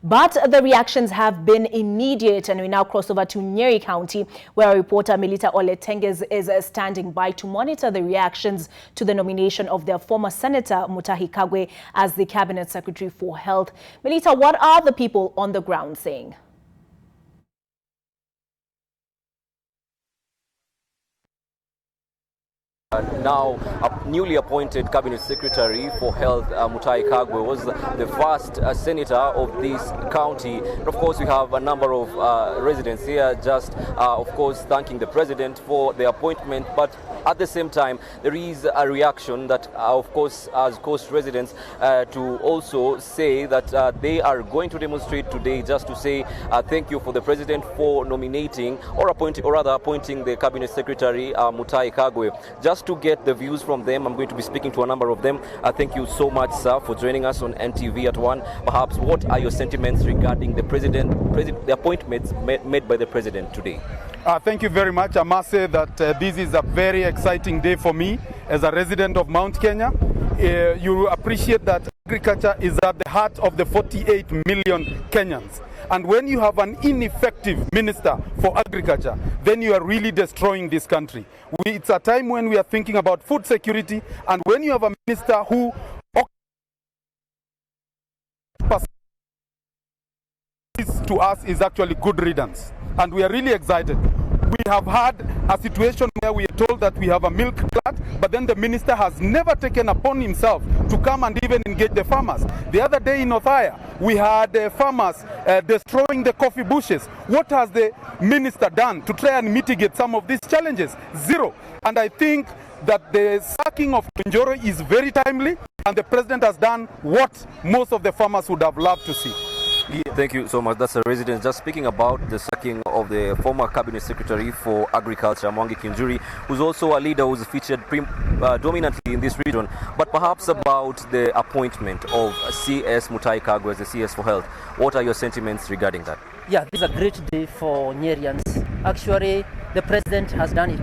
But the reactions have been immediate, and we now cross over to Nyeri County, where our reporter Melita Oletenges is standing by to monitor the reactions to the nomination of their former Senator Mutahi Kagwe as the Cabinet Secretary for Health. Melita, what are the people on the ground saying? Now, a newly appointed Cabinet Secretary for Health, Mutahi Kagwe, was the first senator of this county. And of course, we have a number of residents here just, of course, thanking the President for the appointment. But at the same time, there is a reaction that, of course, as Coast residents, to also say that they are going to demonstrate today just to say thank you for the President for nominating or appointing the Cabinet Secretary, Mutahi Kagwe. Just to get the views from them, I'm going to be speaking to a number of them. Thank you so much, sir, for joining us on NTV at 1. Perhaps what are your sentiments regarding the appointments made by the President today? Thank you very much. I must say that this is a very exciting day for me as a resident of Mount Kenya. You appreciate that agriculture is at the heart of the 48 million Kenyans. And when you have an ineffective minister for agriculture, then you are really destroying this country. It's a time when we are thinking about food security, and when you have a minister who to us is actually good riddance. And we are really excited. We have had a situation where we are told that we have a milk glut, but then the minister has never taken upon himself to come and even engage the farmers. The other day in Othaya, we had farmers destroying the coffee bushes. What has the minister done to try and mitigate some of these challenges? Zero. And I think that the sacking of Njoro is very timely, and the President has done what most of the farmers would have loved to see. Thank you so much. That's a resident just speaking about the sacking of the former Cabinet Secretary for Agriculture, Mwangi Kinjuri, who's also a leader who's featured dominantly in this region. But perhaps about the appointment of CS Mutahi Kagwe as the CS for Health. What are your sentiments regarding that? Yeah, this is a great day for Nyerians. Actually, the President has done it.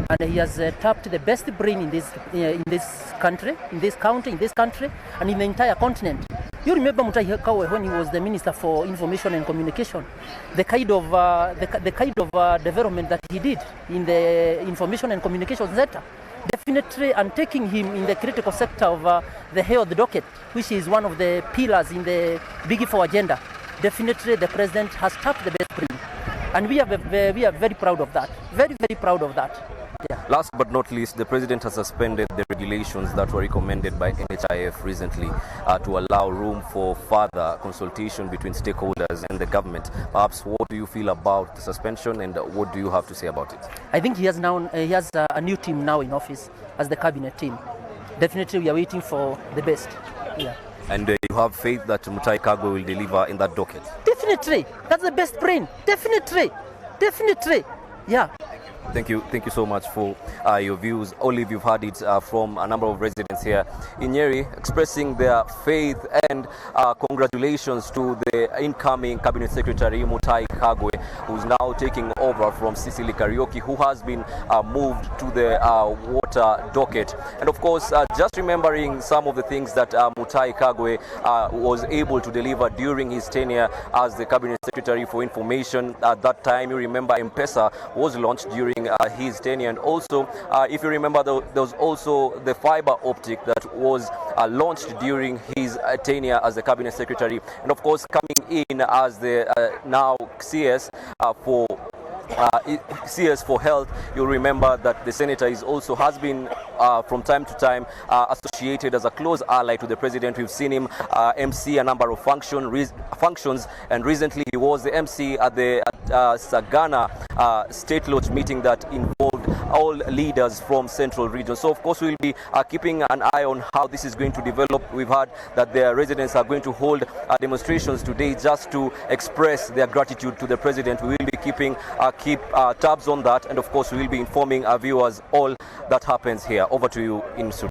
And he has tapped the best brain in this country, in this county, in this country, and in the entire continent. You remember Mutahi Kagwe when he was the Minister for Information and Communication, the kind of development that he did in the information and communication sector. Definitely, and taking him in the critical sector of the health docket, which is one of the pillars in the Big Four agenda. Definitely, the President has tapped the best brain, and we are very proud of that. Very, very proud of that. Yeah. Last but not least, the President has suspended the regulations that were recommended by NHIF recently to allow room for further consultation between stakeholders and the government. Perhaps what do you feel about the suspension, and what do you have to say about it? I think he has a new team now in office as the cabinet team. Definitely we are waiting for the best. Yeah. And you have faith that Mutahi Kagwe will deliver in that docket? Definitely. That's the best brain. Definitely. Definitely. Yeah. Thank you so much for your views. Olive, you've heard it from a number of residents here in Nyeri expressing their faith and congratulations to the incoming Cabinet Secretary Mutahi Kagwe, who's now taking over from Cecily Kariuki, who has been moved to the water docket. And of course, just remembering some of the things that Mutahi Kagwe was able to deliver during his tenure as the Cabinet Secretary for Information. At that time, you remember M-Pesa was launched during his tenure, and also if you remember, there was also the fiber optic that was launched during his tenure as the Cabinet Secretary. And of course, coming in as the now CS for Health, you'll remember that the Senator has been from time to time associated as a close ally to the President. We've seen him MC a number of functions, and recently he was the MC at the Sagana State Lodge meeting that involved all leaders from Central Region. So of course we'll be keeping an eye on how this is going to develop. We've heard that the residents are going to hold demonstrations today just to express their gratitude to the President. We will be keeping tabs on that, and of course we will be informing our viewers all that happens here. Over to you in studio.